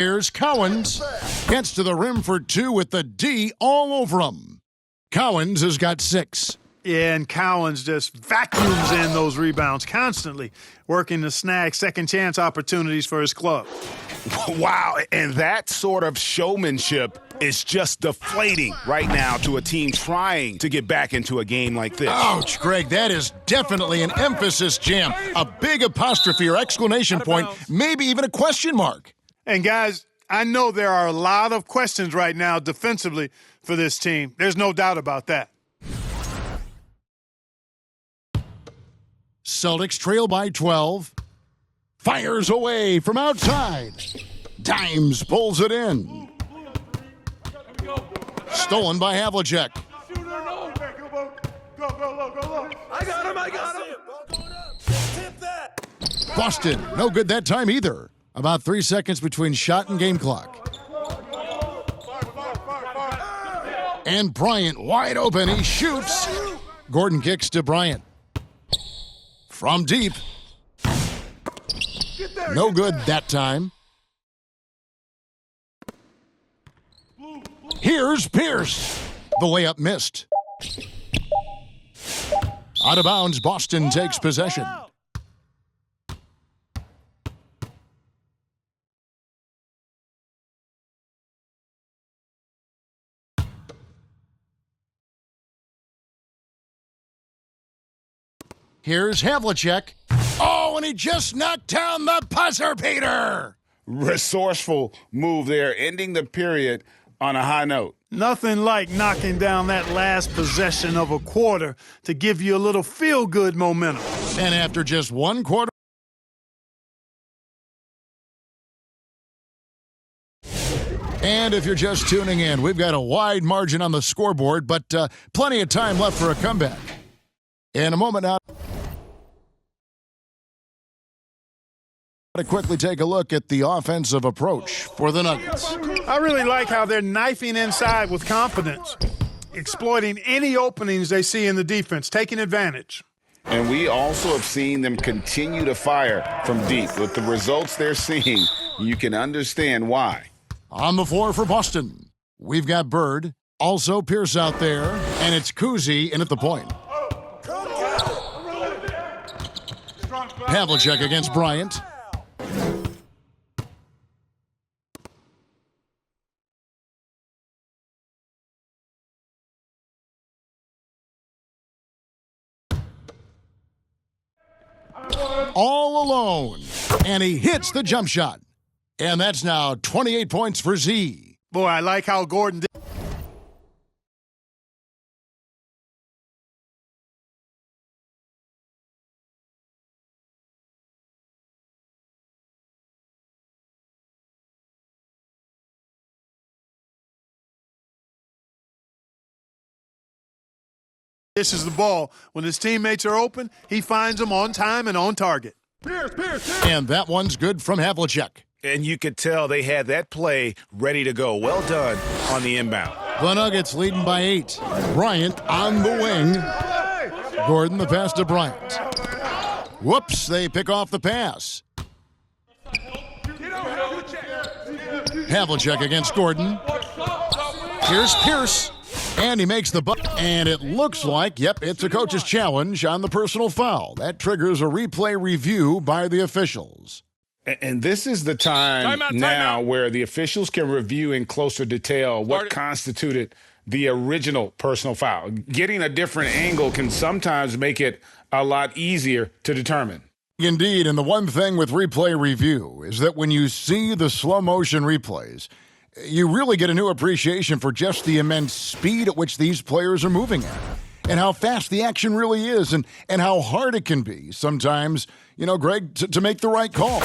Here's Cowens. Gets to the rim for two with the D all over him. Cowens has got 6. Yeah, and Cowens just vacuums in those rebounds constantly, working to snag second chance opportunities for his club. Wow, and that sort of showmanship is just deflating right now to a team trying to get back into a game like this. Ouch, Greg, that is definitely an emphasis jam. A big apostrophe or exclamation point, maybe even a question mark. And guys, I know there are a lot of questions right now defensively for this team. There's no doubt about that. Celtics trail by 12. Fires away from outside. Dimes pulls it in. Stolen by Havlicek. I got him. Boston, no good that time either. About 3 seconds between shot and game clock. And Bryant wide open. He shoots. Gordon kicks to Bryant. From deep. No good that time. Here's Pierce. The layup missed. Out of bounds, Boston takes possession. Here's Havlicek. Oh, and he just knocked down the buzzer beater. Resourceful move there, ending the period on a high note. Nothing like knocking down that last possession of a quarter to give you a little feel-good momentum. And after just one quarter, and if you're just tuning in, we've got a wide margin on the scoreboard, but plenty of time left for a comeback. In a moment now, to quickly take a look at the offensive approach for the Nuggets. I really like how they're knifing inside with confidence, exploiting any openings they see in the defense, taking advantage. And we also have seen them continue to fire from deep. With the results they're seeing, you can understand why. On the floor for Boston, we've got Bird, also Pierce out there, and it's Kuzi in at the point. Havlicek against Bryant. All alone, and he hits the jump shot. And that's now 28 points for Z. Boy, I like how Gordon did. This is the ball. When his teammates are open, he finds them on time and on target. And that one's good from Havlicek. And you could tell they had that play ready to go. Well done on the inbound. The Nuggets leading by 8. Bryant on the wing. Gordon the pass to Bryant. Whoops, they pick off the pass. Havlicek against Gordon. Here's Pierce. And he makes the bucket. And it looks like, yep, it's a coach's challenge on the personal foul. That triggers a replay review by the officials. And this is the time now where the officials can review in closer detail what constituted the original personal foul. Getting a different angle can sometimes make it a lot easier to determine. Indeed, and the one thing with replay review is that when you see the slow motion replays, you really get a new appreciation for just the immense speed at which these players are moving at, and how fast the action really is, and how hard it can be sometimes, you know, Greg, to make the right call.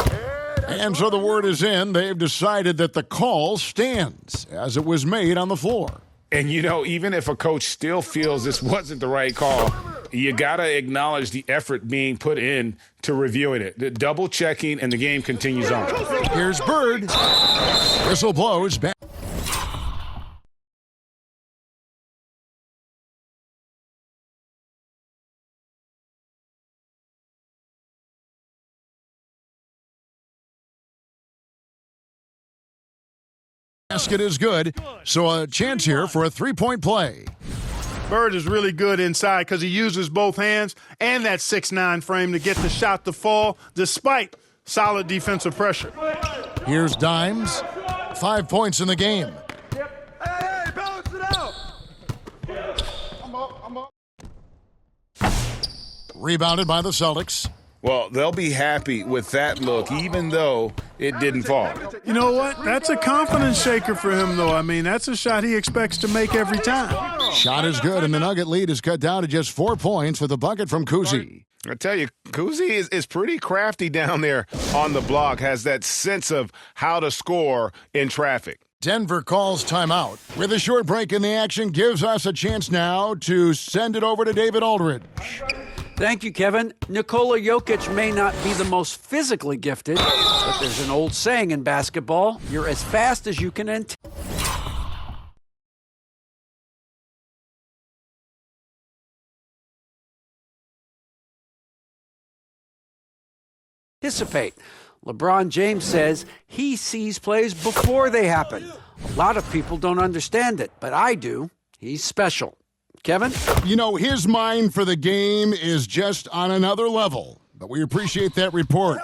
And so the word is in. They've decided that the call stands as it was made on the floor. And, you know, even if a coach still feels this wasn't the right call, you got to acknowledge the effort being put in to reviewing it. The double checking, and the game continues on. Here's Bird. Whistle blows. Back. basket is good, so a chance here for a three-point play. Bird is really good inside because he uses both hands and that 6'9" frame to get the shot to fall despite solid defensive pressure. Here's Dimes. 5 points in the game. Hey, balance it out. I'm up. Rebounded by the Celtics. Well, they'll be happy with that look, even though it didn't fall. You know what? That's a confidence shaker for him, though. I mean, that's a shot he expects to make every time. Shot is good, and the Nugget lead is cut down to just 4 points with a bucket from Kuzi. I tell you, Kuzi is pretty crafty down there on the block, has that sense of how to score in traffic. Denver calls timeout. With a short break in the action, gives us a chance now to send it over to David Aldridge. Thank you, Kevin. Nikola Jokic may not be the most physically gifted, but there's an old saying in basketball, you're as fast as you can anticipate. LeBron James says he sees plays before they happen. A lot of people don't understand it, but I do. He's special. Kevin? You know, his mind for the game is just on another level, but we appreciate that report.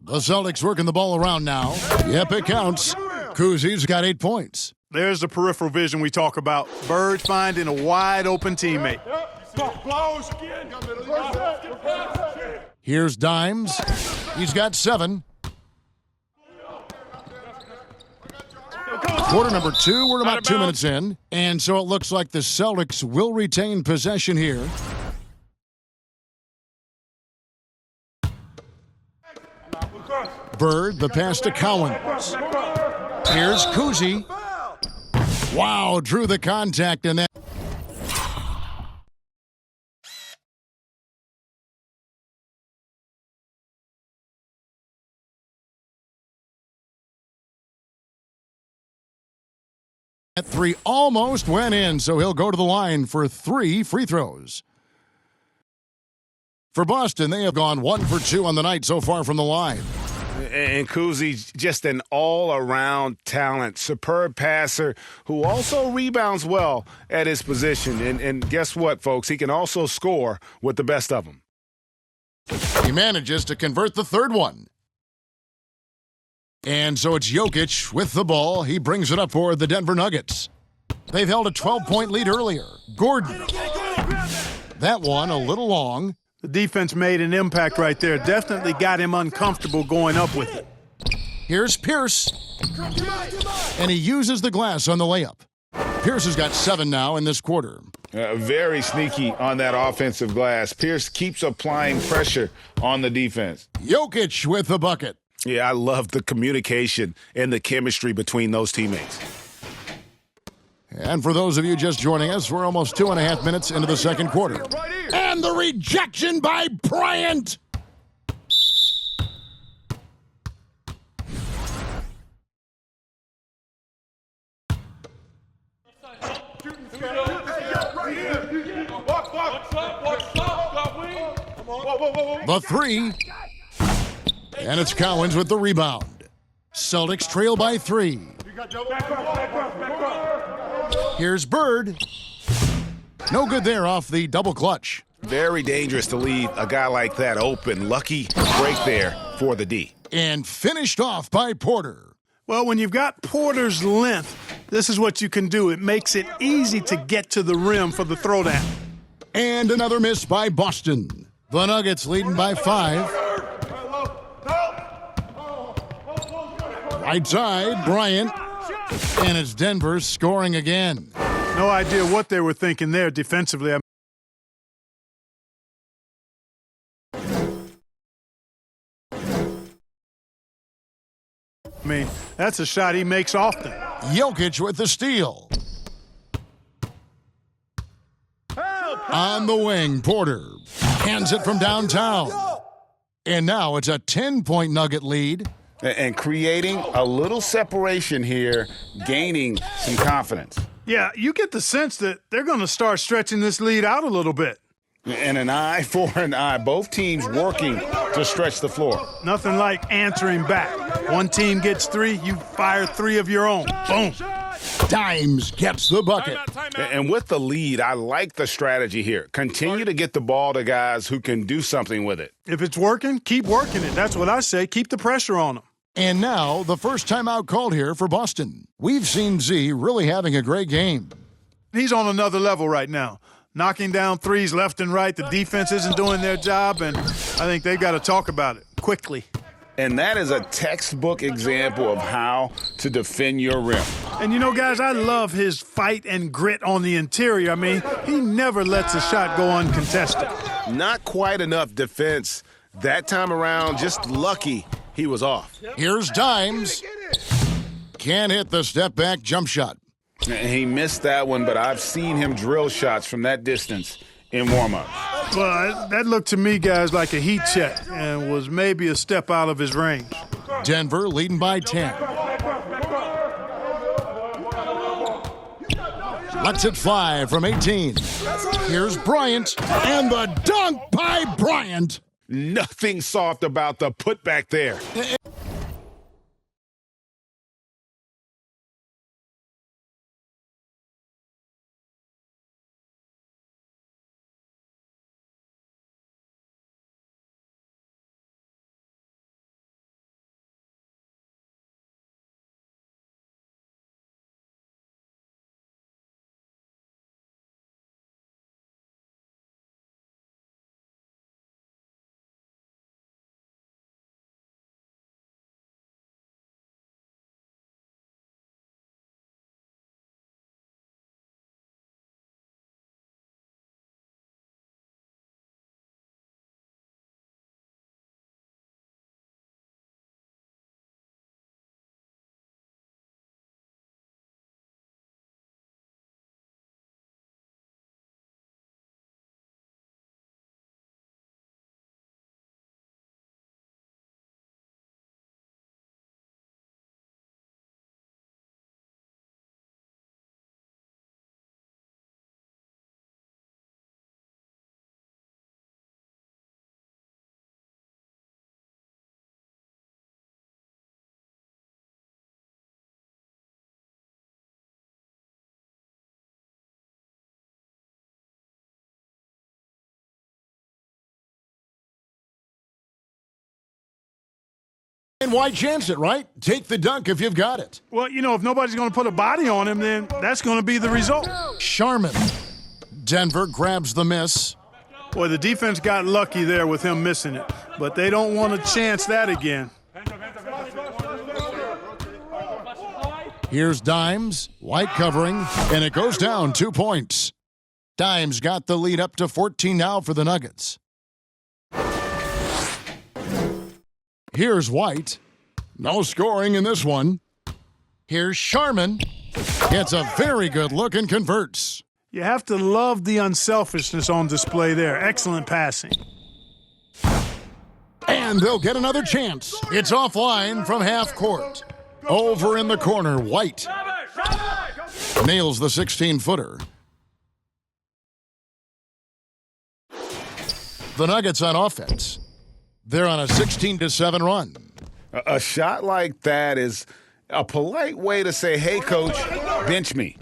The Celtics working the ball around now. Yep, it counts. Kuzi's got 8 points. There's the peripheral vision we talk about. Bird finding a wide-open teammate. Here's Dimes. He's got 7. Quarter number 2, we're about 2 minutes in, and so it looks like the Celtics will retain possession here. Bird, the pass to Cowens. Here's Kuzi. Wow, drew the contact in that. That 3 almost went in, so he'll go to the line for 3 free throws. For Boston, they have gone 1 for 2 on the night so far from the line. And Kuzi, just an all-around talent, superb passer who also rebounds well at his position. And guess what, folks? He can also score with the best of them. He manages to convert the third one. And so it's Jokic with the ball. He brings it up for the Denver Nuggets. They've held a 12-point lead earlier. Gordon. That one a little long. The defense made an impact right there. Definitely got him uncomfortable going up with it. Here's Pierce. And he uses the glass on the layup. Pierce has got 7 now in this quarter. Very sneaky on that offensive glass. Pierce keeps applying pressure on the defense. Jokic with the bucket. Yeah, I love the communication and the chemistry between those teammates. And for those of you just joining us, we're almost 2.5 minutes into the second quarter. And the rejection by Bryant. The 3. And it's Cowens with the rebound. Celtics trail by 3. Here's Bird. No good there off the double clutch. Very dangerous to leave a guy like that open. Lucky break there for the D. And finished off by Porter. Well, when you've got Porter's length, this is what you can do. It makes it easy to get to the rim for the throwdown. And another miss by Boston. The Nuggets leading by 5. Right side, Bryant. And it's Denver scoring again. No idea what they were thinking there defensively. I mean, that's a shot he makes often. Jokic with the steal. On the wing, Porter hands it from downtown. And now it's a 10-point Nugget lead. And creating a little separation here, gaining some confidence. Yeah, you get the sense that they're going to start stretching this lead out a little bit. And an eye for an eye. Both teams working to stretch the floor. Nothing like answering back. One team gets 3, you fire 3 of your own. Boom. Dimes gets the bucket. And with the lead, I like the strategy here. Continue to get the ball to guys who can do something with it. If it's working, keep working it. That's what I say. Keep the pressure on them. And now, the first timeout called here for Boston. We've seen Z really having a great game. He's on another level right now. Knocking down threes left and right. The defense isn't doing their job, and I think they've got to talk about it quickly. And that is a textbook example of how to defend your rim. And you know, guys, I love his fight and grit on the interior. I mean, he never lets a shot go uncontested. Not quite enough defense that time around. Just lucky he was off. Here's Dimes. Can't hit the step-back jump shot. He missed that one, but I've seen him drill shots from that distance in warm-ups. Well, that looked to me, guys, like a heat check and was maybe a step out of his range. Denver leading by 10. Lets it fly from 18. Here's Bryant, and the dunk by Bryant. Nothing soft about the putback there. And why chance it, right? Take the dunk if you've got it. Well, you know, if nobody's going to put a body on him, then that's going to be the result. Sharman. Denver grabs the miss. Boy, the defense got lucky there with him missing it, but they don't want to chance that again. Here's Dimes. White covering, and it goes down 2 points. Dimes got the lead up to 14 now for the Nuggets. Here's White. No scoring in this one. Here's Sharman. Gets a very good look and converts. You have to love the unselfishness on display there. Excellent passing. And they'll get another chance. It's offline from half court. Over in the corner, White. Nails the 16-footer. The Nuggets on offense. They're on a 16-7 run. A shot like that is a polite way to say, hey, coach, bench me.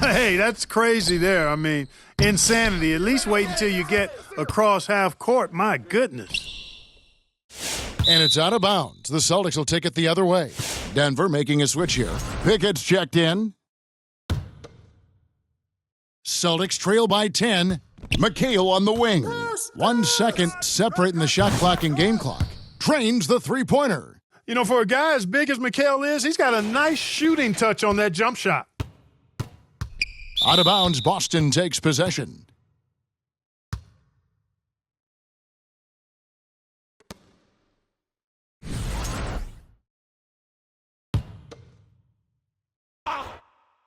Hey, that's crazy there. I mean, insanity. At least wait until you get across half court. My goodness. And it's out of bounds. The Celtics will take it the other way. Denver making a switch here. Pickett's checked in. Celtics trail by 10. McHale on the wing. 1 second separating the shot clock and game clock. Trains the three-pointer. You know, for a guy as big as McHale is, he's got a nice shooting touch on that jump shot. Out of bounds, Boston takes possession.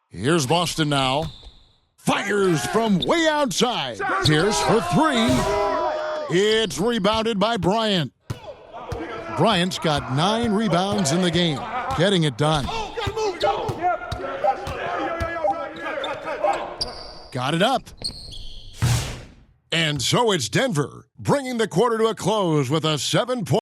Here's Boston now. Fires from way outside. Pierce for 3. It's rebounded by Bryant. Bryant's got 9 rebounds in the game. Getting it done. Got it up. And so it's Denver, bringing the quarter to a close with a 7-point